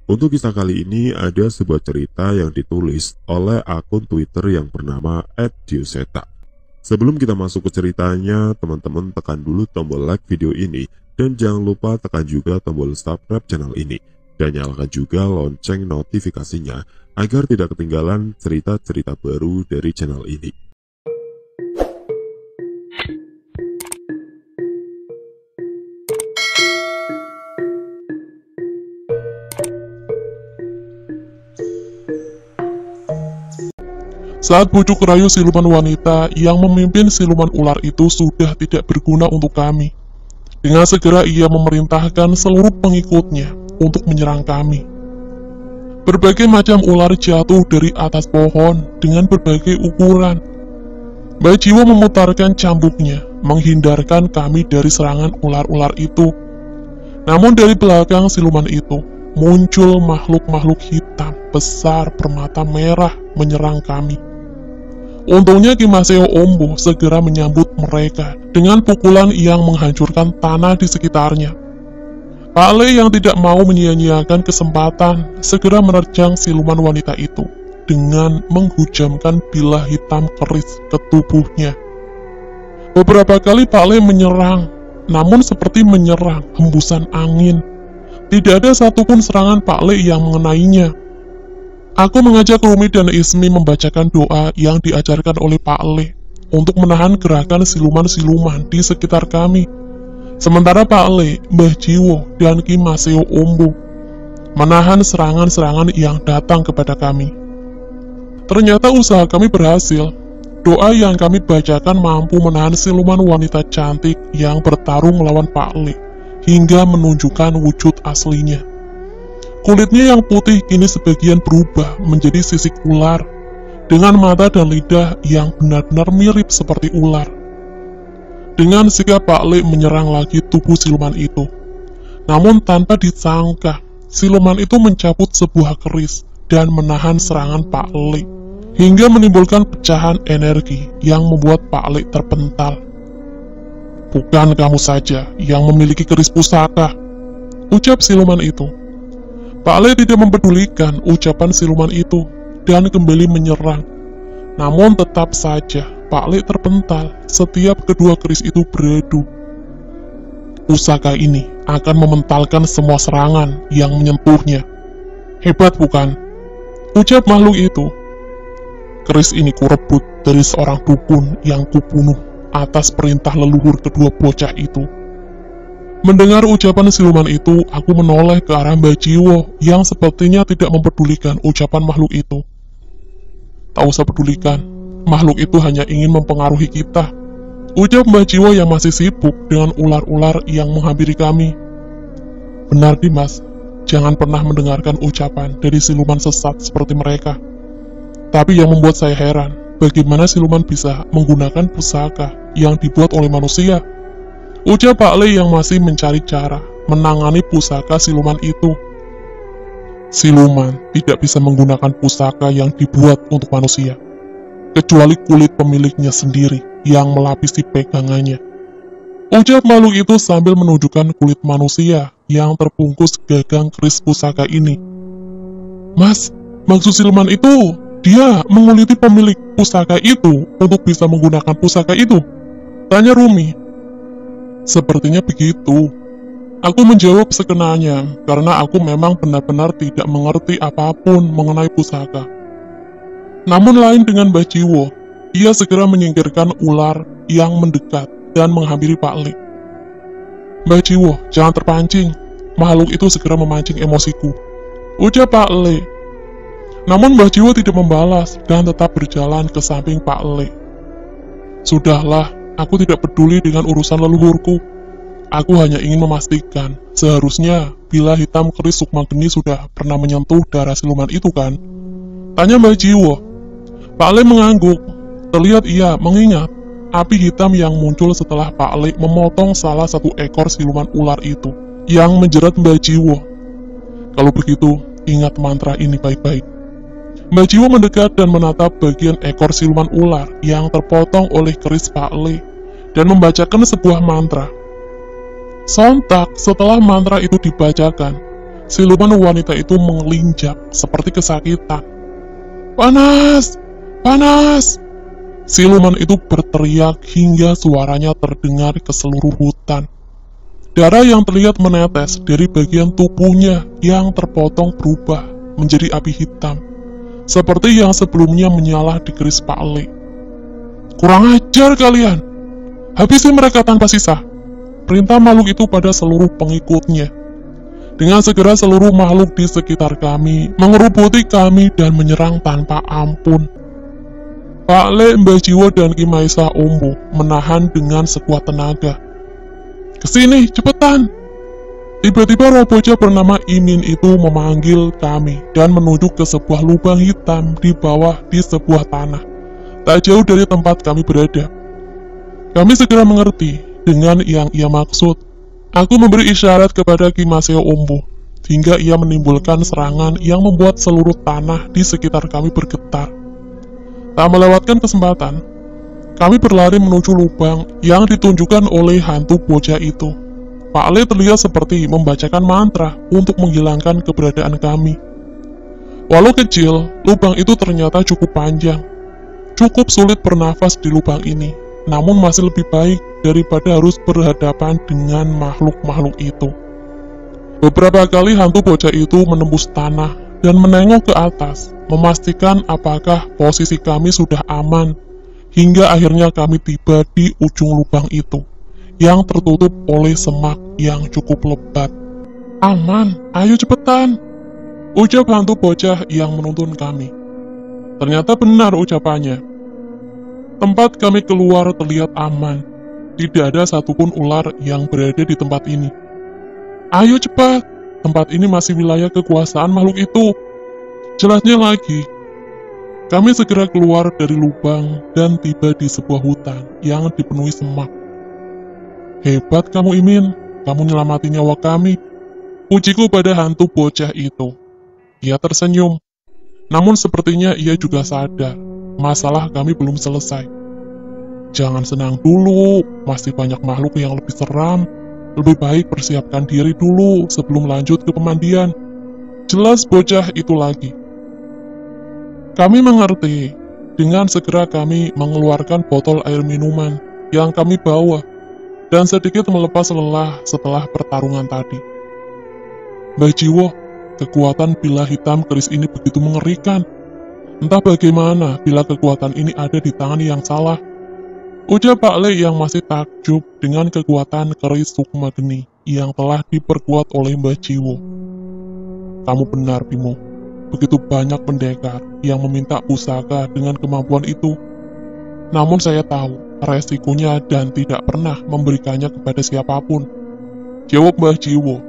Untuk kisah kali ini ada sebuah cerita yang ditulis oleh akun Twitter yang bernama @diuseta. Sebelum kita masuk ke ceritanya, teman-teman tekan dulu tombol like video ini dan jangan lupa tekan juga tombol subscribe channel ini dan nyalakan juga lonceng notifikasinya agar tidak ketinggalan cerita-cerita baru dari channel ini. Saat bujuk rayu siluman wanita yang memimpin siluman ular itu sudah tidak berguna untuk kami. Dengan segera ia memerintahkan seluruh pengikutnya untuk menyerang kami. Berbagai macam ular jatuh dari atas pohon dengan berbagai ukuran. Mbak Jiwo memutarkan cambuknya, menghindarkan kami dari serangan ular-ular itu. Namun dari belakang siluman itu, muncul makhluk-makhluk hitam besar bermata merah menyerang kami. Untungnya Ki Maseo Ombo segera menyambut mereka dengan pukulan yang menghancurkan tanah di sekitarnya. Pak Le yang tidak mau menyia-nyiakan kesempatan segera menerjang siluman wanita itu dengan menghujamkan bilah hitam keris ke tubuhnya. Beberapa kali Pak Le menyerang, namun seperti menyerang hembusan angin. Tidak ada satupun serangan Pak Le yang mengenainya. Aku mengajak Rumi dan Ismi membacakan doa yang diajarkan oleh Pak Le untuk menahan gerakan siluman-siluman di sekitar kami. Sementara Pak Le, Mbah Jiwo, dan Ki Maseo Ombo menahan serangan-serangan yang datang kepada kami. Ternyata usaha kami berhasil. Doa yang kami bacakan mampu menahan siluman wanita cantik yang bertarung melawan Pak Le hingga menunjukkan wujud aslinya. Kulitnya yang putih kini sebagian berubah menjadi sisik ular, dengan mata dan lidah yang benar-benar mirip seperti ular. Dengan sikap Pak Le menyerang lagi tubuh siluman itu. Namun tanpa disangka, siluman itu mencabut sebuah keris dan menahan serangan Pak Le, hingga menimbulkan pecahan energi yang membuat Pak Le terpental. "Bukan kamu saja yang memiliki keris pusaka," ucap siluman itu. Pak Le tidak mempedulikan ucapan siluman itu dan kembali menyerang. Namun tetap saja Pak Le terpental setiap kedua keris itu beradu. Pusaka ini akan mementalkan semua serangan yang menyentuhnya. "Hebat bukan?" ucap makhluk itu. "Keris ini kurebut dari seorang dukun yang kubunuh atas perintah leluhur kedua bocah itu." Mendengar ucapan siluman itu, aku menoleh ke arah Mbak Jiwo yang sepertinya tidak mempedulikan ucapan makhluk itu. "Tak usah pedulikan, makhluk itu hanya ingin mempengaruhi kita," ucap Mbak Jiwo yang masih sibuk dengan ular-ular yang menghampiri kami. "Benar Dimas, jangan pernah mendengarkan ucapan dari siluman sesat seperti mereka. Tapi yang membuat saya heran, bagaimana siluman bisa menggunakan pusaka yang dibuat oleh manusia?" ucap Pak Le yang masih mencari cara menangani pusaka siluman itu. "Siluman tidak bisa menggunakan pusaka yang dibuat untuk manusia, kecuali kulit pemiliknya sendiri yang melapisi pegangannya," ucap makhluk itu sambil menunjukkan kulit manusia yang terbungkus gagang keris pusaka ini. "Mas, maksud siluman itu, dia menguliti pemilik pusaka itu untuk bisa menggunakan pusaka itu?" tanya Rumi. "Sepertinya begitu," aku menjawab sekenanya, karena aku memang benar-benar tidak mengerti apapun mengenai pusaka. Namun lain dengan Mbah Jiwo, ia segera menyingkirkan ular yang mendekat dan menghampiri Pak Le. "Mbah Jiwo, jangan terpancing, makhluk itu segera memancing emosiku," ucap Pak Le. Namun Mbah Jiwo tidak membalas dan tetap berjalan ke samping Pak Le. "Sudahlah, aku tidak peduli dengan urusan leluhurku. Aku hanya ingin memastikan, seharusnya bilah hitam keris Sukmageni sudah pernah menyentuh darah siluman itu kan?" tanya Mbak Jiwo. Pak Le mengangguk. Terlihat ia mengingat api hitam yang muncul setelah Pak Le memotong salah satu ekor siluman ular itu, yang menjerat Mbak Jiwo. "Kalau begitu, ingat mantra ini baik-baik." Mbak Jiwo mendekat dan menatap bagian ekor siluman ular yang terpotong oleh keris Pak Le dan membacakan sebuah mantra. Sontak setelah mantra itu dibacakan, siluman wanita itu mengelinjak seperti kesakitan. "Panas! Panas!" Siluman itu berteriak hingga suaranya terdengar ke seluruh hutan. Darah yang terlihat menetes dari bagian tubuhnya yang terpotong berubah menjadi api hitam, seperti yang sebelumnya menyala di keris Pak Le. "Kurang ajar kalian! Habisi mereka tanpa sisa!" Perintah makhluk itu pada seluruh pengikutnya. Dengan segera seluruh makhluk di sekitar kami mengerubuti kami dan menyerang tanpa ampun. Pak Le, Mbah Jiwo, dan Ki Maisa Ombo menahan dengan sekuat tenaga. "Kesini, cepetan!" Tiba-tiba roh bocah bernama Imin itu memanggil kami dan menunjuk ke sebuah lubang hitam di bawah di sebuah tanah, tak jauh dari tempat kami berada. Kami segera mengerti dengan yang ia maksud. Aku memberi isyarat kepada Ki Maseo Ombo, hingga ia menimbulkan serangan yang membuat seluruh tanah di sekitar kami bergetar. Tak melewatkan kesempatan, kami berlari menuju lubang yang ditunjukkan oleh hantu bocah itu. Pak Le terlihat seperti membacakan mantra untuk menghilangkan keberadaan kami. Walau kecil, lubang itu ternyata cukup panjang. Cukup sulit bernafas di lubang ini, namun masih lebih baik daripada harus berhadapan dengan makhluk-makhluk itu. Beberapa kali hantu bocah itu menembus tanah dan menengok ke atas, memastikan apakah posisi kami sudah aman, hingga akhirnya kami tiba di ujung lubang itu, yang tertutup oleh semak yang cukup lebat. "Aman, ayo cepetan!" ucap hantu bocah yang menuntun kami. Ternyata benar ucapannya. Tempat kami keluar terlihat aman, tidak ada satupun ular yang berada di tempat ini. "Ayo cepat, tempat ini masih wilayah kekuasaan makhluk itu." Jelasnya lagi, kami segera keluar dari lubang dan tiba di sebuah hutan yang dipenuhi semak. "Hebat kamu, Imin, kamu nyelamati nyawa kami," pujiku pada hantu bocah itu. Ia tersenyum, namun sepertinya ia juga sadar, masalah kami belum selesai. "Jangan senang dulu, masih banyak makhluk yang lebih seram. Lebih baik persiapkan diri dulu sebelum lanjut ke pemandian," jelas bocah itu lagi. Kami mengerti. Dengan segera kami mengeluarkan botol air minuman yang kami bawa dan sedikit melepas lelah setelah pertarungan tadi. "Mbah Jiwo, kekuatan bila hitam keris ini begitu mengerikan. Entah bagaimana bila kekuatan ini ada di tangan yang salah," ucap Pak Le yang masih takjub dengan kekuatan keris Sukma Geni yang telah diperkuat oleh Mbah Jiwo. "Kamu benar, Bimo. Begitu banyak pendekar yang meminta pusaka dengan kemampuan itu. Namun saya tahu resikonya dan tidak pernah memberikannya kepada siapapun," jawab Mbah Jiwo.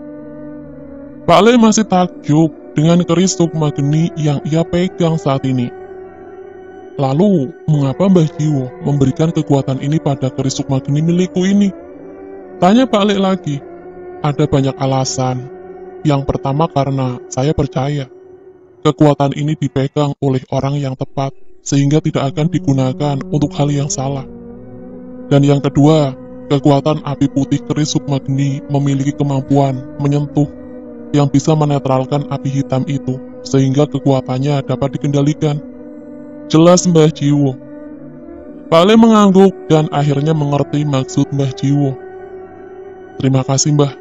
Pak Le masih takjub dengan keris Sukma Geni yang ia pegang saat ini. Lalu, mengapa Mbah Jiwo memberikan kekuatan ini pada keris Sukma Geni milikku ini? Tanya Pak Le lagi. "Ada banyak alasan. Yang pertama karena saya percaya kekuatan ini dipegang oleh orang yang tepat, sehingga tidak akan digunakan untuk hal yang salah. Dan yang kedua, kekuatan api putih keris Sukma Geni memiliki kemampuan menyentuh yang bisa menetralkan api hitam itu, sehingga kekuatannya dapat dikendalikan," jelas Mbah Jiwo. Pak Le mengangguk dan akhirnya mengerti maksud Mbah Jiwo. "Terima kasih, Mbah.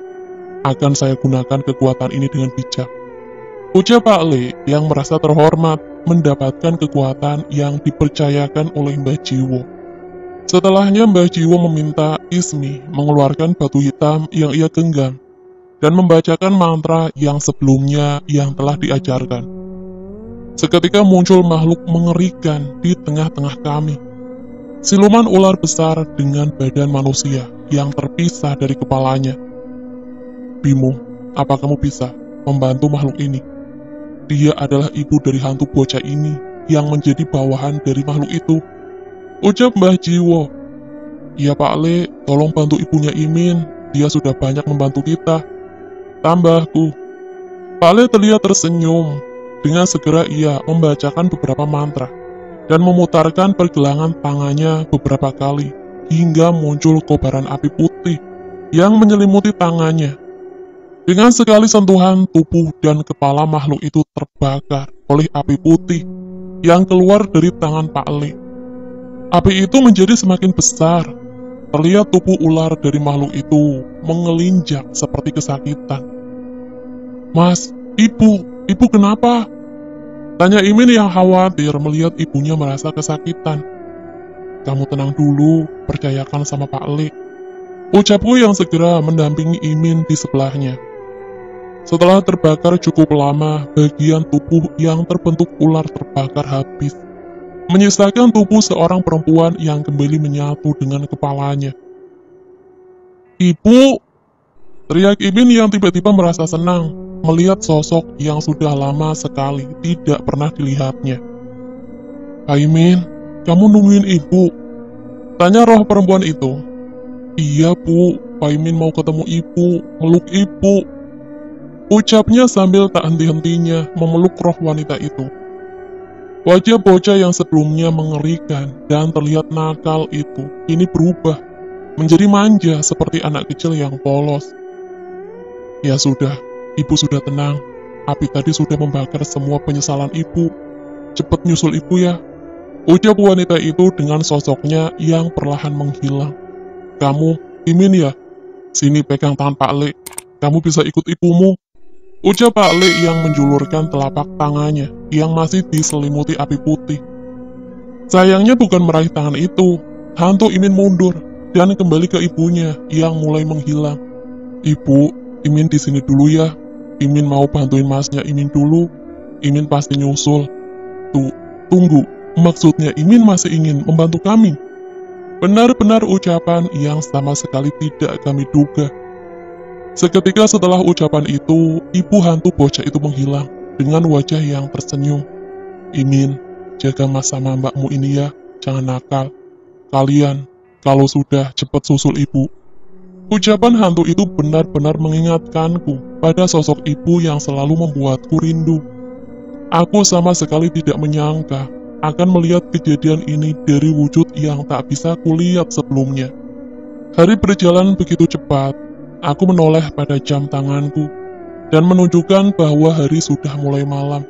Akan saya gunakan kekuatan ini dengan bijak," ucap Pak Le yang merasa terhormat mendapatkan kekuatan yang dipercayakan oleh Mbah Jiwo. Setelahnya Mbah Jiwo meminta Ismi mengeluarkan batu hitam yang ia genggam dan membacakan mantra yang sebelumnya yang telah diajarkan. Seketika muncul makhluk mengerikan di tengah-tengah kami. Siluman ular besar dengan badan manusia yang terpisah dari kepalanya. "Bimo, apa kamu bisa membantu makhluk ini? Dia adalah ibu dari hantu bocah ini yang menjadi bawahan dari makhluk itu," ucap Mbah Jiwo. "Iya Pak Le, tolong bantu ibunya Imin, dia sudah banyak membantu kita," tambahku. Pak Le terlihat tersenyum. Dengan segera ia membacakan beberapa mantra dan memutarkan pergelangan tangannya beberapa kali hingga muncul kobaran api putih yang menyelimuti tangannya. Dengan sekali sentuhan, tubuh dan kepala makhluk itu terbakar oleh api putih yang keluar dari tangan Pak Le. Api itu menjadi semakin besar. Terlihat tubuh ular dari makhluk itu mengelinjak seperti kesakitan. "Mas, ibu kenapa?" tanya Imin yang khawatir melihat ibunya merasa kesakitan. "Kamu tenang dulu, percayakan sama Pak Le," ucapku yang segera mendampingi Imin di sebelahnya. Setelah terbakar cukup lama, bagian tubuh yang terbentuk ular terbakar habis, menyisakan tubuh seorang perempuan yang kembali menyatu dengan kepalanya. "Ibu!" teriak Imin yang tiba-tiba merasa senang melihat sosok yang sudah lama sekali tidak pernah dilihatnya. "Pak Imin, kamu nungguin ibu?" tanya roh perempuan itu. "Iya bu, Pak Imin mau ketemu ibu, meluk ibu," ucapnya sambil tak henti-hentinya memeluk roh wanita itu. Wajah bocah yang sebelumnya mengerikan dan terlihat nakal itu kini berubah menjadi manja seperti anak kecil yang polos. "Ya sudah, ibu sudah tenang. Api tadi sudah membakar semua penyesalan ibu. Cepat nyusul ibu ya," ucap wanita itu dengan sosoknya yang perlahan menghilang. "Kamu, Imin ya? Sini pegang tangan Pak Le. Kamu bisa ikut ibumu," ucap Pak Le yang menjulurkan telapak tangannya yang masih diselimuti api putih. Sayangnya bukan meraih tangan itu. Hantu Imin mundur dan kembali ke ibunya yang mulai menghilang. "Ibu, Imin di sini dulu ya. Imin mau bantuin masnya Imin dulu. Imin pasti nyusul." Tunggu. Maksudnya Imin masih ingin membantu kami?" Benar-benar ucapan yang sama sekali tidak kami duga. Seketika setelah ucapan itu, ibu hantu bocah itu menghilang dengan wajah yang tersenyum. "Imin, jaga mas sama mbakmu ini ya, jangan nakal. Kalian, kalau sudah cepat susul ibu." Ucapan hantu itu benar-benar mengingatkanku pada sosok ibu yang selalu membuatku rindu. Aku sama sekali tidak menyangka akan melihat kejadian ini dari wujud yang tak bisa kulihat sebelumnya. Hari berjalan begitu cepat. Aku menoleh pada jam tanganku dan menunjukkan bahwa hari sudah mulai malam.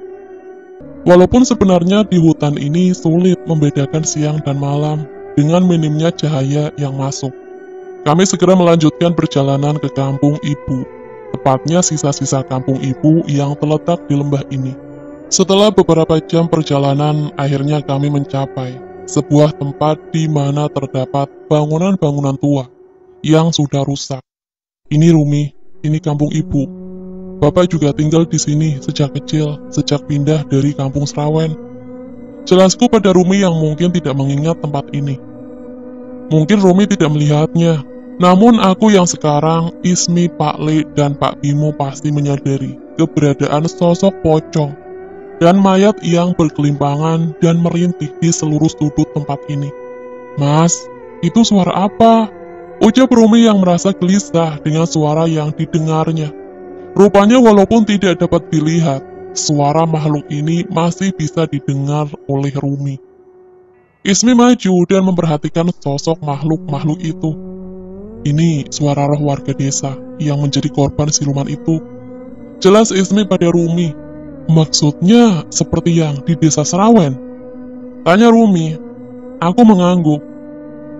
Walaupun sebenarnya di hutan ini sulit membedakan siang dan malam dengan minimnya cahaya yang masuk. Kami segera melanjutkan perjalanan ke kampung ibu, tepatnya sisa-sisa kampung ibu yang terletak di lembah ini. Setelah beberapa jam perjalanan, akhirnya kami mencapai sebuah tempat di mana terdapat bangunan-bangunan tua yang sudah rusak. "Ini Rumi, ini kampung ibu. Bapak juga tinggal di sini sejak kecil, sejak pindah dari kampung Serawen," jelasku pada Rumi yang mungkin tidak mengingat tempat ini. Mungkin Rumi tidak melihatnya, namun aku yang sekarang, Ismi, Pak Le, dan Pak Bimo pasti menyadari keberadaan sosok pocong dan mayat yang berkelimpangan dan merintih di seluruh sudut tempat ini. "Mas, itu suara apa?" ucap Rumi yang merasa gelisah dengan suara yang didengarnya. Rupanya walaupun tidak dapat dilihat, suara makhluk ini masih bisa didengar oleh Rumi. Ismi maju dan memperhatikan sosok makhluk-makhluk itu. "Ini suara roh warga desa yang menjadi korban siluman itu," jelas Ismi pada Rumi. "Maksudnya seperti yang di desa Serawen?" tanya Rumi. Aku mengangguk.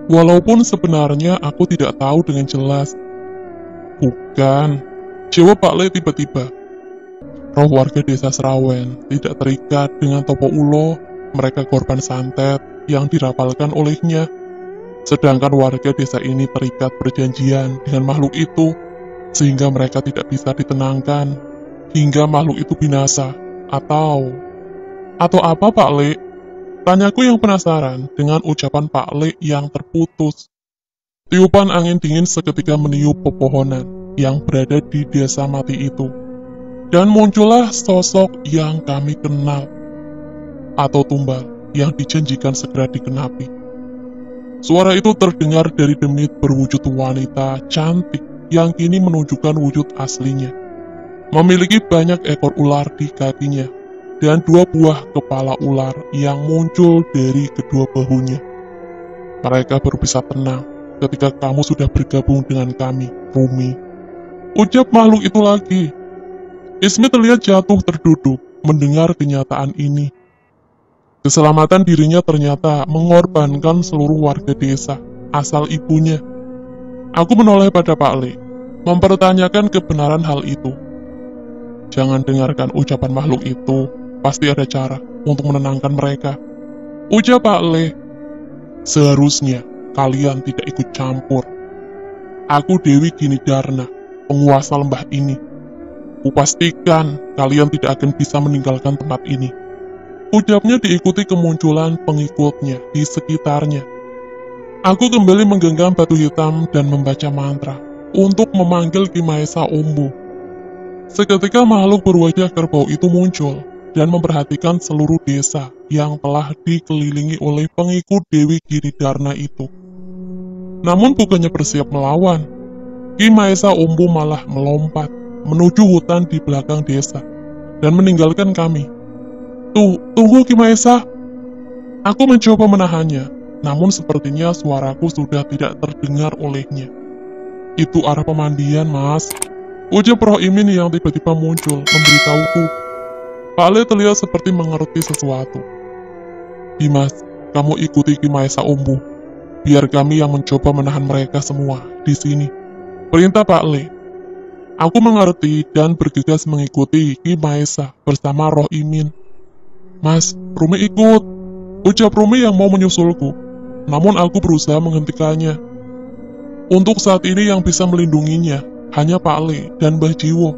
Walaupun sebenarnya aku tidak tahu dengan jelas. "Bukan," jawab Pak Le tiba-tiba. "Roh warga desa Serawen tidak terikat dengan Topo Ulo, mereka korban santet yang dirapalkan olehnya. Sedangkan warga desa ini terikat perjanjian dengan makhluk itu, sehingga mereka tidak bisa ditenangkan, hingga makhluk itu binasa. Atau apa Pak Le?" tanyaku yang penasaran dengan ucapan Pak Le yang terputus. Tiupan angin dingin seketika meniup pepohonan yang berada di desa mati itu. Dan muncullah sosok yang kami kenal, atau tumbal yang dijanjikan segera dikenapi. Suara itu terdengar dari demit berwujud wanita cantik yang kini menunjukkan wujud aslinya. Memiliki banyak ekor ular di kakinya, dan 2 buah kepala ular yang muncul dari kedua bahunya. "Mereka baru bisa tenang ketika kamu sudah bergabung dengan kami, Rumi," Ucap makhluk itu lagi. Ismi terlihat jatuh terduduk mendengar kenyataan ini. Keselamatan dirinya ternyata mengorbankan seluruh warga desa, asal ibunya. Aku menoleh pada Pak Le, mempertanyakan kebenaran hal itu. Jangan dengarkan ucapan makhluk itu, pasti ada cara untuk menenangkan mereka. Ucap Pak Le, seharusnya kalian tidak ikut campur. Aku Dewi Ginidarna, penguasa lembah ini. Kupastikan kalian tidak akan bisa meninggalkan tempat ini. Ucapnya diikuti kemunculan pengikutnya di sekitarnya. Aku kembali menggenggam batu hitam dan membaca mantra untuk memanggil Ki Maesa Ombu. Seketika makhluk berwajah kerbau itu muncul dan memperhatikan seluruh desa yang telah dikelilingi oleh pengikut Dewi Ginidarna itu. Namun bukannya bersiap melawan, Ki Maesa Ombu malah melompat menuju hutan di belakang desa dan meninggalkan kami. Tunggu Ki Maesa. Aku mencoba menahannya, namun sepertinya suaraku sudah tidak terdengar olehnya. Itu arah pemandian, Mas. Ucap Roh Imin yang tiba-tiba muncul memberitahuku. Pak Le terlihat seperti mengerti sesuatu. Dimas, kamu ikuti Ki Maesa Ombu. Biar kami yang mencoba menahan mereka semua di sini. Perintah Pak Le. Aku mengerti dan bergegas mengikuti Ki Maesa bersama Roh Imin. Mas, Rumi ikut. Ucap Rumi yang mau menyusulku. Namun aku berusaha menghentikannya. Untuk saat ini yang bisa melindunginya hanya Pak Le dan Mbah Jiwo.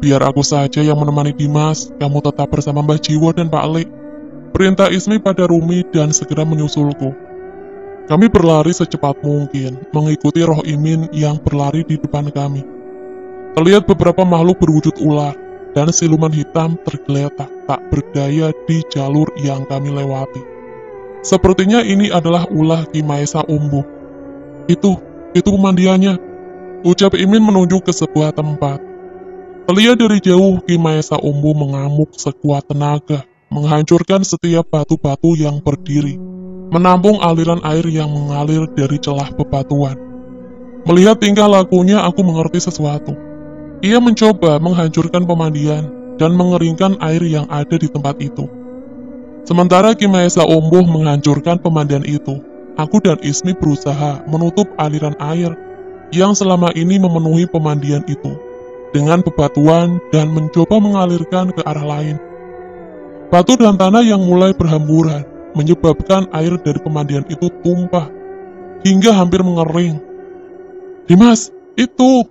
Biar aku saja yang menemani Dimas, kamu tetap bersama Mbah Jiwo dan Pak Le. Perintah Ismi pada Rumi dan segera menyusulku. Kami berlari secepat mungkin, mengikuti Roh Imin yang berlari di depan kami. Terlihat beberapa makhluk berwujud ular, dan siluman hitam tergeletak tak berdaya di jalur yang kami lewati. Sepertinya ini adalah ulah Ki Maesa Ombu. Itu pemandiannya. Ucap Imin menunjuk ke sebuah tempat. Terlihat dari jauh Ki Maesa Ombu mengamuk sekuat tenaga, menghancurkan setiap batu-batu yang berdiri, menampung aliran air yang mengalir dari celah bebatuan. Melihat tingkah lakunya, aku mengerti sesuatu. Ia mencoba menghancurkan pemandian dan mengeringkan air yang ada di tempat itu. Sementara Ki Maesa Ombu menghancurkan pemandian itu, aku dan Ismi berusaha menutup aliran air yang selama ini memenuhi pemandian itu dengan bebatuan dan mencoba mengalirkan ke arah lain. Batu dan tanah yang mulai berhamburan menyebabkan air dari pemandian itu tumpah hingga hampir mengering. Dimas, itu!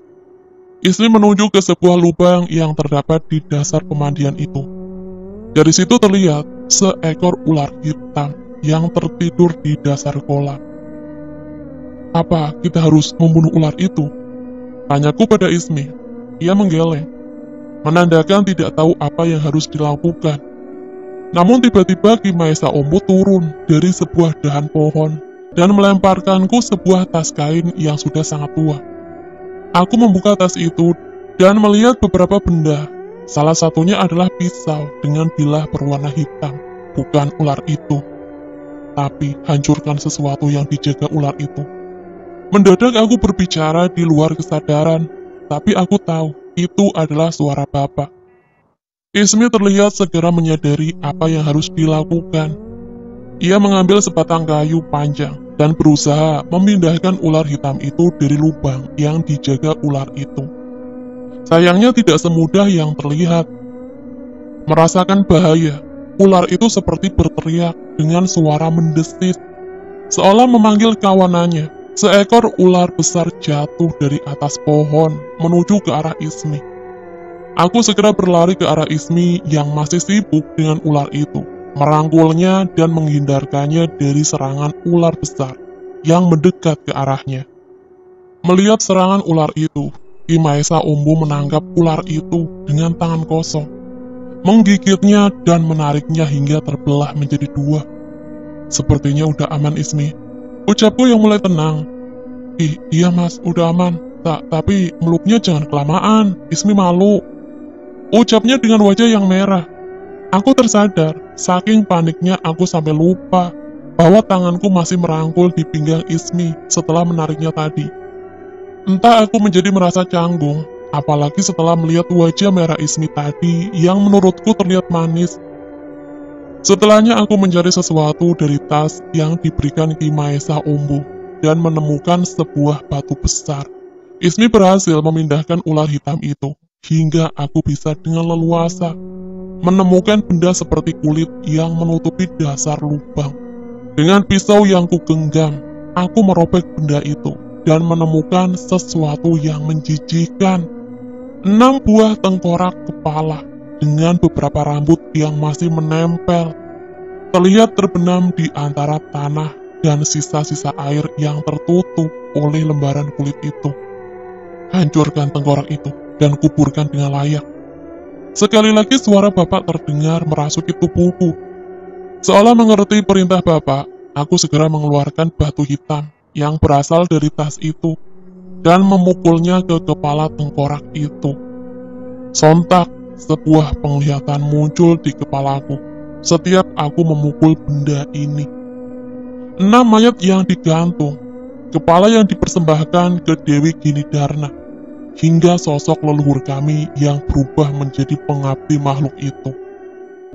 Ismi menunjuk ke sebuah lubang yang terdapat di dasar pemandian itu. Dari situ terlihat seekor ular hitam yang tertidur di dasar kolam. Apa kita harus membunuh ular itu? Tanyaku pada Ismi. Ia menggeleng, menandakan tidak tahu apa yang harus dilakukan. Namun tiba-tiba Ki Maesa Ombu turun dari sebuah dahan pohon dan melemparkanku sebuah tas kain yang sudah sangat tua. Aku membuka tas itu dan melihat beberapa benda. Salah satunya adalah pisau dengan bilah berwarna hitam. Bukan ular itu, tapi hancurkan sesuatu yang dijaga ular itu. Mendadak aku berbicara di luar kesadaran, tapi aku tahu itu adalah suara Bapak. Ismi terlihat segera menyadari apa yang harus dilakukan. Ia mengambil sebatang kayu panjang dan berusaha memindahkan ular hitam itu dari lubang yang dijaga ular itu. Sayangnya tidak semudah yang terlihat. Merasakan bahaya, ular itu seperti berteriak dengan suara mendesis, seolah memanggil kawanannya. Seekor ular besar jatuh dari atas pohon menuju ke arah Ismi. Aku segera berlari ke arah Ismi yang masih sibuk dengan ular itu, merangkulnya dan menghindarkannya dari serangan ular besar yang mendekat ke arahnya. Melihat serangan ular itu, Ki Maesa Ombu menangkap ular itu dengan tangan kosong, menggigitnya dan menariknya hingga terbelah menjadi dua. Sepertinya udah aman Ismi. Ucapku yang mulai tenang. Iya mas, udah aman. Tapi meluknya jangan kelamaan, Ismi malu. Ucapnya dengan wajah yang merah. Aku tersadar, saking paniknya aku sampai lupa bahwa tanganku masih merangkul di pinggang Ismi setelah menariknya tadi. Entah aku menjadi merasa canggung, apalagi setelah melihat wajah merah Ismi tadi yang menurutku terlihat manis. Setelahnya aku mencari sesuatu dari tas yang diberikan Ki Maesa Ombo dan menemukan sebuah batu besar. Ismi berhasil memindahkan ular hitam itu, hingga aku bisa dengan leluasa menemukan benda seperti kulit yang menutupi dasar lubang. Dengan pisau yang kugenggam, aku merobek benda itu dan menemukan sesuatu yang menjijikkan. 6 buah tengkorak kepala dengan beberapa rambut yang masih menempel, terlihat terbenam di antara tanah dan sisa-sisa air yang tertutup oleh lembaran kulit itu. Hancurkan tengkorak itu dan kuburkan dengan layak. Sekali lagi suara bapak terdengar merasuki tubuhku. Seolah mengerti perintah bapak, aku segera mengeluarkan batu hitam yang berasal dari tas itu dan memukulnya ke kepala tengkorak itu. Sontak, sebuah penglihatan muncul di kepalaku setiap aku memukul benda ini. 6 mayat yang digantung, kepala yang dipersembahkan ke Dewi Ginidarna, hingga sosok leluhur kami yang berubah menjadi pengabdi makhluk itu.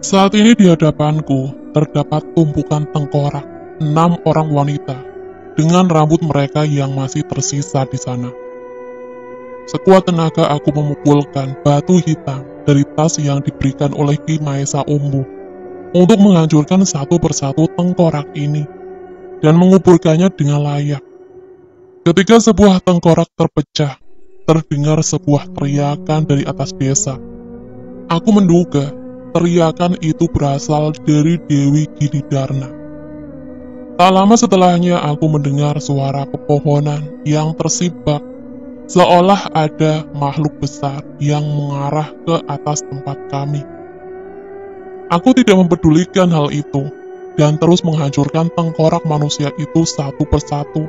Saat ini di hadapanku terdapat tumpukan tengkorak 6 orang wanita dengan rambut mereka yang masih tersisa di sana. Sekuat tenaga aku memukulkan batu hitam dari tas yang diberikan oleh Ki Maesa Ombo untuk menghancurkan satu persatu tengkorak ini dan menguburkannya dengan layak. Ketika sebuah tengkorak terpecah, terdengar sebuah teriakan dari atas desa. Aku menduga teriakan itu berasal dari Dewi Ginidarna. Tak lama setelahnya aku mendengar suara pepohonan yang tersibak, seolah ada makhluk besar yang mengarah ke atas tempat kami. Aku tidak mempedulikan hal itu, dan terus menghancurkan tengkorak manusia itu satu persatu.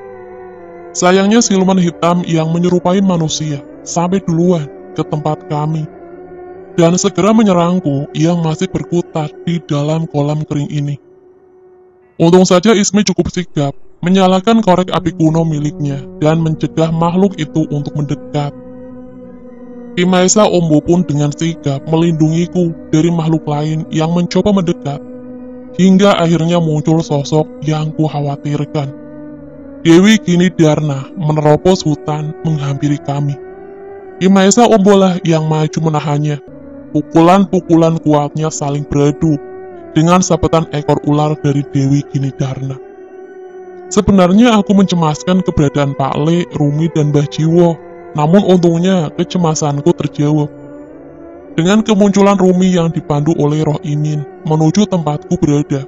Sayangnya siluman hitam yang menyerupai manusia sampai duluan ke tempat kami, dan segera menyerangku yang masih berkutat di dalam kolam kering ini. Untung saja Ismi cukup sigap, menyalakan korek api kuno miliknya dan mencegah makhluk itu untuk mendekat. Ki Maesa Ombo pun dengan sigap melindungiku dari makhluk lain yang mencoba mendekat, hingga akhirnya muncul sosok yang kukhawatirkan. Dewi Ginidarna menerobos hutan menghampiri kami. Ki Maesa Ombo lah yang maju menahannya. Pukulan-pukulan kuatnya saling beradu dengan sabetan ekor ular dari Dewi Ginidarna. Sebenarnya aku mencemaskan keberadaan Pak Le, Rumi, dan Mbah Jiwo, namun untungnya kecemasanku terjawab. Dengan kemunculan Rumi yang dipandu oleh roh Imin menuju tempatku berada.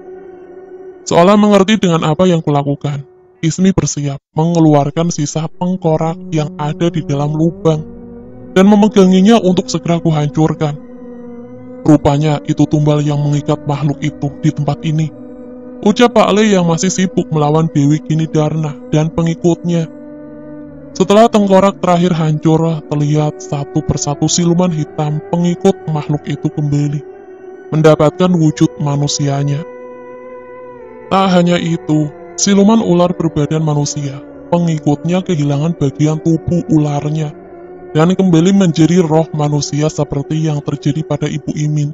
Seolah mengerti dengan apa yang kulakukan, Ismi bersiap mengeluarkan sisa tengkorak yang ada di dalam lubang dan memeganginya untuk segera kuhancurkan. Rupanya itu tumbal yang mengikat makhluk itu di tempat ini. Ucap Pak Le yang masih sibuk melawan Dewi Ginidarna dan pengikutnya. Setelah tengkorak terakhir hancur, terlihat satu persatu siluman hitam pengikut makhluk itu kembali, mendapatkan wujud manusianya. Tak hanya itu, siluman ular berbadan manusia, pengikutnya kehilangan bagian tubuh ularnya, dan kembali menjadi roh manusia seperti yang terjadi pada Ibu Imin.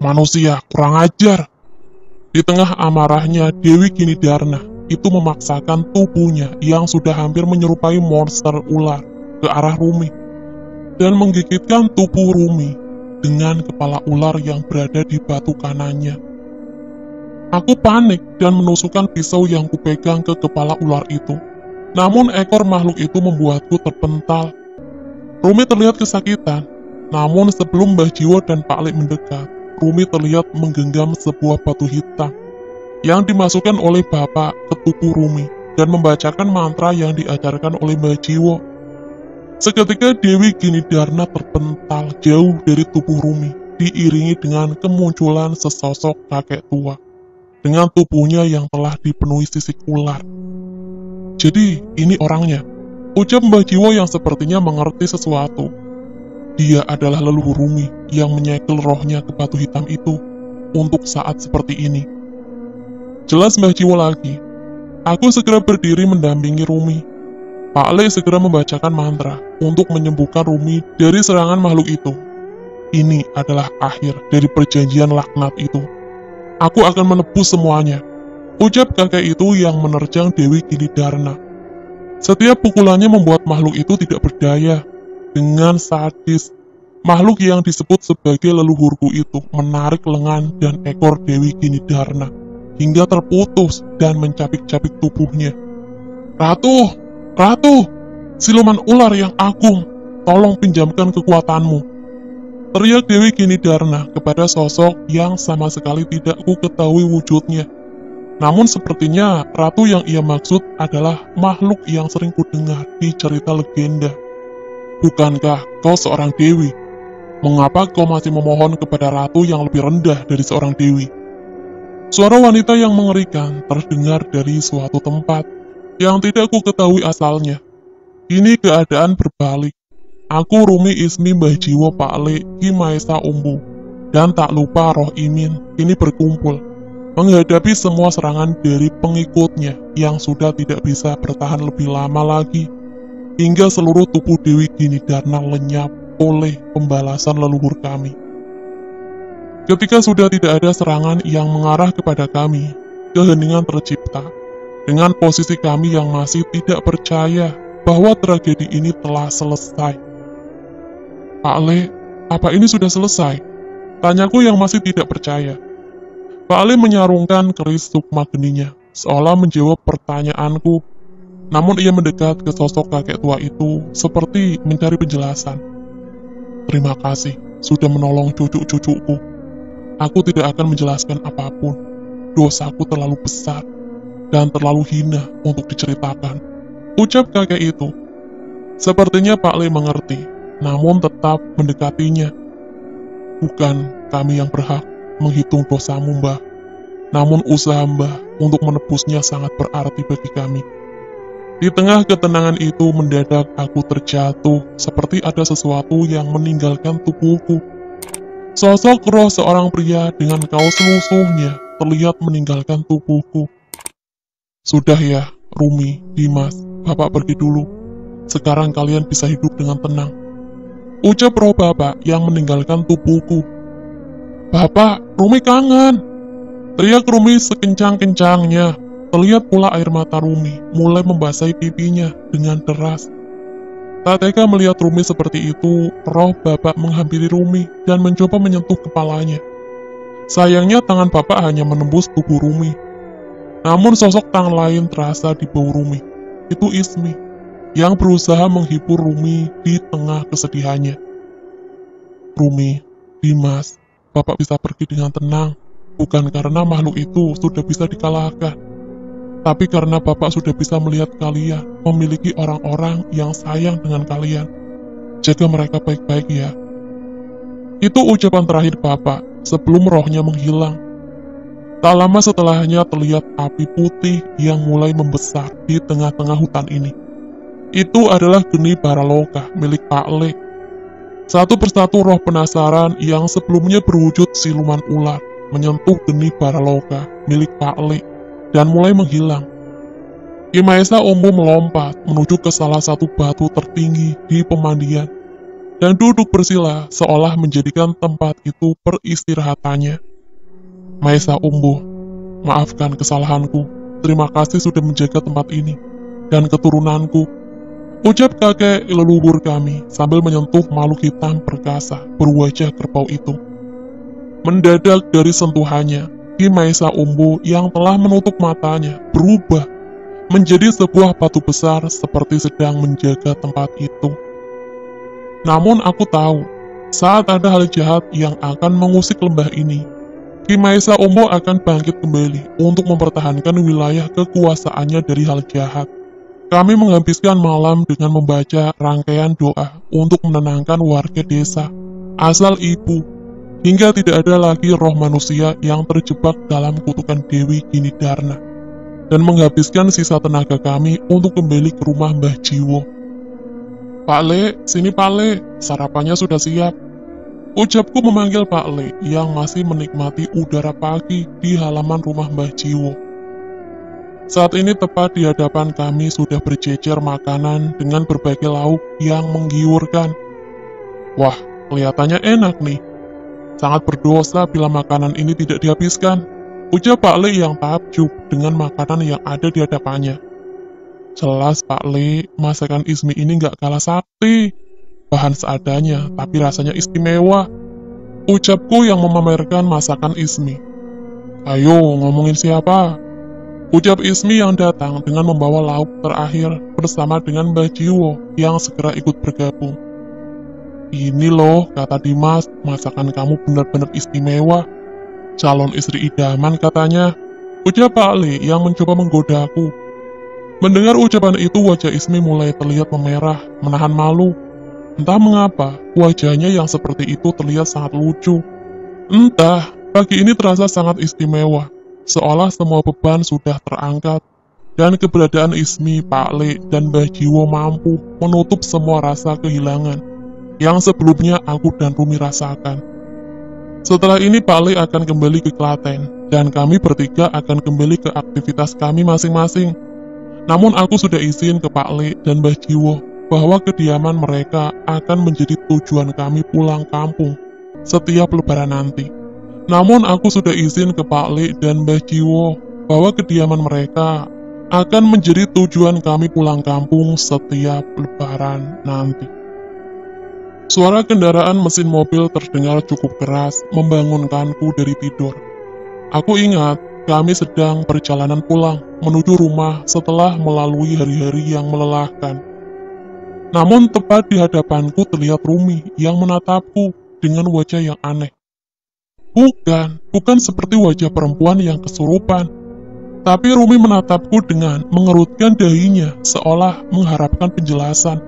Manusia, kurang ajar! Di tengah amarahnya, Dewi Ginidarna itu memaksakan tubuhnya yang sudah hampir menyerupai monster ular ke arah Rumi, dan menggigitkan tubuh Rumi dengan kepala ular yang berada di batu kanannya. Aku panik dan menusukkan pisau yang kupegang ke kepala ular itu. Namun ekor makhluk itu membuatku terpental. Rumi terlihat kesakitan, namun sebelum Mbah Jiwo dan Pak Lek mendekat, Rumi terlihat menggenggam sebuah batu hitam yang dimasukkan oleh bapak ke tubuh Rumi dan membacakan mantra yang diajarkan oleh Mbah Jiwo. Seketika Dewi Ginidarna terpental jauh dari tubuh Rumi, diiringi dengan kemunculan sesosok kakek tua dengan tubuhnya yang telah dipenuhi sisik ular. Jadi, ini orangnya, ucap Mbah Jiwo yang sepertinya mengerti sesuatu. Dia adalah leluhur Rumi yang menyegel rohnya ke batu hitam itu untuk saat seperti ini. Jelas Mbah Jiwo lagi. Aku segera berdiri mendampingi Rumi. Pak Le segera membacakan mantra untuk menyembuhkan Rumi dari serangan makhluk itu. Ini adalah akhir dari perjanjian laknat itu. Aku akan menebus semuanya, ucap kakek itu yang menerjang Dewi Ginidarna. Setiap pukulannya membuat makhluk itu tidak berdaya. Dengan sadis, makhluk yang disebut sebagai leluhurku itu menarik lengan dan ekor Dewi Ginidarna hingga terputus dan mencapik-capik tubuhnya. Ratu! Ratu! Siluman ular yang agung, tolong pinjamkan kekuatanmu. Teriak Dewi Ginidarna kepada sosok yang sama sekali tidak ku ketahui wujudnya. Namun sepertinya ratu yang ia maksud adalah makhluk yang sering kudengar di cerita legenda. Bukankah kau seorang dewi? Mengapa kau masih memohon kepada ratu yang lebih rendah dari seorang dewi? Suara wanita yang mengerikan terdengar dari suatu tempat yang tidak ku ketahui asalnya. Kini keadaan berbalik. Aku Rumi Ismi Mbah Jiwo Pak Le Ki Maesa Umbu dan tak lupa Roh Imin kini berkumpul menghadapi semua serangan dari pengikutnya yang sudah tidak bisa bertahan lebih lama lagi hingga seluruh tubuh Dewi Ginidarna lenyap oleh pembalasan leluhur kami. Ketika sudah tidak ada serangan yang mengarah kepada kami, keheningan tercipta dengan posisi kami yang masih tidak percaya bahwa tragedi ini telah selesai. Pak Le, apa ini sudah selesai? Tanyaku yang masih tidak percaya. Pak Le menyarungkan keris sukma geninya, seolah menjawab pertanyaanku. Namun ia mendekat ke sosok kakek tua itu, seperti mencari penjelasan. Terima kasih, sudah menolong cucu-cucuku. Aku tidak akan menjelaskan apapun. Dosaku terlalu besar, dan terlalu hina untuk diceritakan. Ucap kakek itu. Sepertinya Pak Le mengerti, namun tetap mendekatinya. Bukan kami yang berhak menghitung dosamu, Mbah. Namun usaha Mbah untuk menebusnya sangat berarti bagi kami. Di tengah ketenangan itu mendadak aku terjatuh, seperti ada sesuatu yang meninggalkan tubuhku. Sosok roh seorang pria dengan kaos lusuhnya terlihat meninggalkan tubuhku. Sudah ya, Rumi, Dimas, Bapak pergi dulu. Sekarang kalian bisa hidup dengan tenang. Ucap roh bapak yang meninggalkan tubuhku. Bapak, Rumi kangen. Teriak Rumi sekencang-kencangnya. Terlihat pula air mata Rumi mulai membasahi pipinya dengan deras. Tak tega melihat Rumi seperti itu, roh bapak menghampiri Rumi dan mencoba menyentuh kepalanya. Sayangnya tangan bapak hanya menembus tubuh Rumi. Namun sosok tangan lain terasa di bawah Rumi. Itu Ismi yang berusaha menghibur Rumi di tengah kesedihannya. Rumi, Dimas, Bapak bisa pergi dengan tenang, bukan karena makhluk itu sudah bisa dikalahkan, tapi karena Bapak sudah bisa melihat kalian memiliki orang-orang yang sayang dengan kalian. Jaga mereka baik-baik ya. Itu ucapan terakhir Bapak sebelum rohnya menghilang. Tak lama setelahnya terlihat api putih yang mulai membesar di tengah-tengah hutan ini. Itu adalah geni Baraloka milik Pak Le. Satu persatu roh penasaran yang sebelumnya berwujud siluman ular menyentuh geni Baraloka milik Pak Le dan mulai menghilang. Ki Maesa Umbu melompat menuju ke salah satu batu tertinggi di pemandian dan duduk bersila seolah menjadikan tempat itu peristirahatannya. Maesa Umbu, maafkan kesalahanku. Terima kasih sudah menjaga tempat ini dan keturunanku. Ucap kakek leluhur kami sambil menyentuh makhluk hitam perkasa berwajah kerbau itu. Mendadak dari sentuhannya, Ki Maesa Umbu yang telah menutup matanya berubah menjadi sebuah batu besar seperti sedang menjaga tempat itu. Namun aku tahu, saat ada hal jahat yang akan mengusik lembah ini, Ki Maesa Umbu akan bangkit kembali untuk mempertahankan wilayah kekuasaannya dari hal jahat. Kami menghabiskan malam dengan membaca rangkaian doa untuk menenangkan warga desa, asal ibu, hingga tidak ada lagi roh manusia yang terjebak dalam kutukan Dewi Ginidarna, dan menghabiskan sisa tenaga kami untuk kembali ke rumah Mbah Jiwo. Pak Le, sini Pak Le, sarapannya sudah siap. Ucapku memanggil Pak Le yang masih menikmati udara pagi di halaman rumah Mbah Jiwo. Saat ini tepat di hadapan kami sudah berjejer makanan dengan berbagai lauk yang menggiurkan. Wah, kelihatannya enak nih. Sangat berdosa bila makanan ini tidak dihabiskan, ujar Pak Le yang takjub dengan makanan yang ada di hadapannya. Jelas Pak Le, masakan Ismi ini nggak kalah sakti. Bahan seadanya, tapi rasanya istimewa. Ucapku yang memamerkan masakan Ismi. Ayo, ngomongin siapa? Ucap Ismi yang datang dengan membawa lauk terakhir bersama dengan Mbah Jiwo yang segera ikut bergabung. Ini loh, kata Dimas, masakan kamu benar-benar istimewa. Calon istri idaman katanya. Ucap Pak Le yang mencoba menggodaku. Mendengar ucapan itu wajah Ismi mulai terlihat memerah, menahan malu. Entah mengapa, wajahnya yang seperti itu terlihat sangat lucu. Entah, pagi ini terasa sangat istimewa. Seolah semua beban sudah terangkat, dan keberadaan Ismi, Pak Le, dan Mbah Jiwo mampu menutup semua rasa kehilangan yang sebelumnya aku dan Rumi rasakan. Setelah ini Pak Le akan kembali ke Klaten, dan kami bertiga akan kembali ke aktivitas kami masing-masing. Namun aku sudah izin ke Pak Le dan Mbah Jiwo bahwa kediaman mereka akan menjadi tujuan kami pulang kampung setiap lebaran nanti. Namun aku sudah izin ke Pak Le dan Mbah Jiwo bahwa kediaman mereka akan menjadi tujuan kami pulang kampung setiap lebaran nanti. Suara kendaraan mesin mobil terdengar cukup keras membangunkanku dari tidur. Aku ingat kami sedang perjalanan pulang menuju rumah setelah melalui hari-hari yang melelahkan. Namun tepat di hadapanku terlihat Rumi yang menatapku dengan wajah yang aneh. Bukan seperti wajah perempuan yang kesurupan. Tapi Rumi menatapku dengan mengerutkan dahinya seolah mengharapkan penjelasan.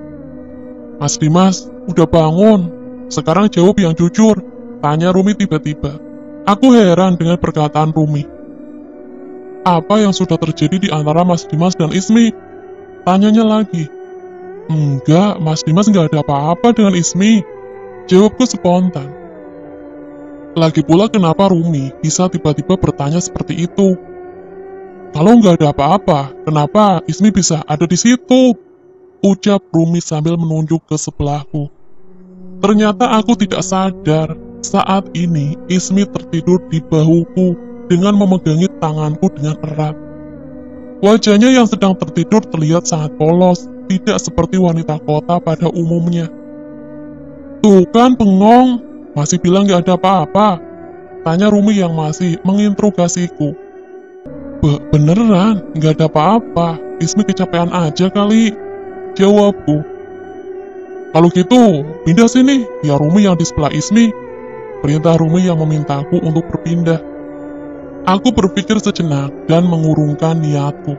Mas Dimas, udah bangun. Sekarang jawab yang jujur, tanya Rumi tiba-tiba. Aku heran dengan perkataan Rumi. Apa yang sudah terjadi di antara Mas Dimas dan Ismi? Tanyanya lagi. Enggak, Mas Dimas nggak ada apa-apa dengan Ismi. Jawabku spontan. Lagi pula kenapa Rumi bisa tiba-tiba bertanya seperti itu? Kalau nggak ada apa-apa, kenapa Ismi bisa ada di situ? Ucap Rumi sambil menunjuk ke sebelahku. Ternyata aku tidak sadar, saat ini Ismi tertidur di bahuku dengan memegangi tanganku dengan erat. Wajahnya yang sedang tertidur terlihat sangat polos, tidak seperti wanita kota pada umumnya. Tuh kan bengong, masih bilang gak ada apa-apa, tanya Rumi yang masih menginterogasiku. Beneran, gak ada apa-apa, Ismi kecapean aja kali, jawabku. Kalau gitu, pindah sini, biar Rumi yang di sebelah Ismi, perintah Rumi yang memintaku untuk berpindah. Aku berpikir sejenak dan mengurungkan niatku.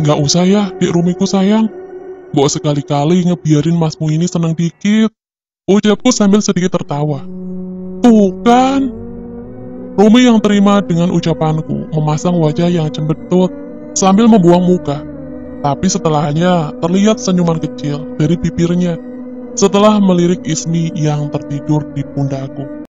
Gak usah ya, Dik Rumiku sayang, mbok sekali-kali ngebiarin masmu ini seneng dikit, ucapku sambil sedikit tertawa. Tuh kan? Rumi yang terima dengan ucapanku memasang wajah yang cembetut sambil membuang muka. Tapi setelahnya terlihat senyuman kecil dari bibirnya setelah melirik Ismi yang tertidur di pundakku.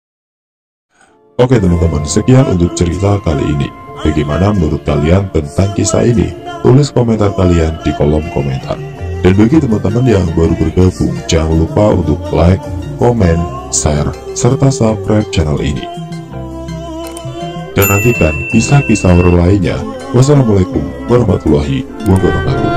Oke teman-teman, sekian untuk cerita kali ini. Bagaimana menurut kalian tentang kisah ini? Tulis komentar kalian di kolom komentar. Dan bagi teman-teman yang baru bergabung, jangan lupa untuk like, komen, share, serta subscribe channel ini. Dan nantikan kisah-kisah horor lainnya. Wassalamualaikum warahmatullahi wabarakatuh.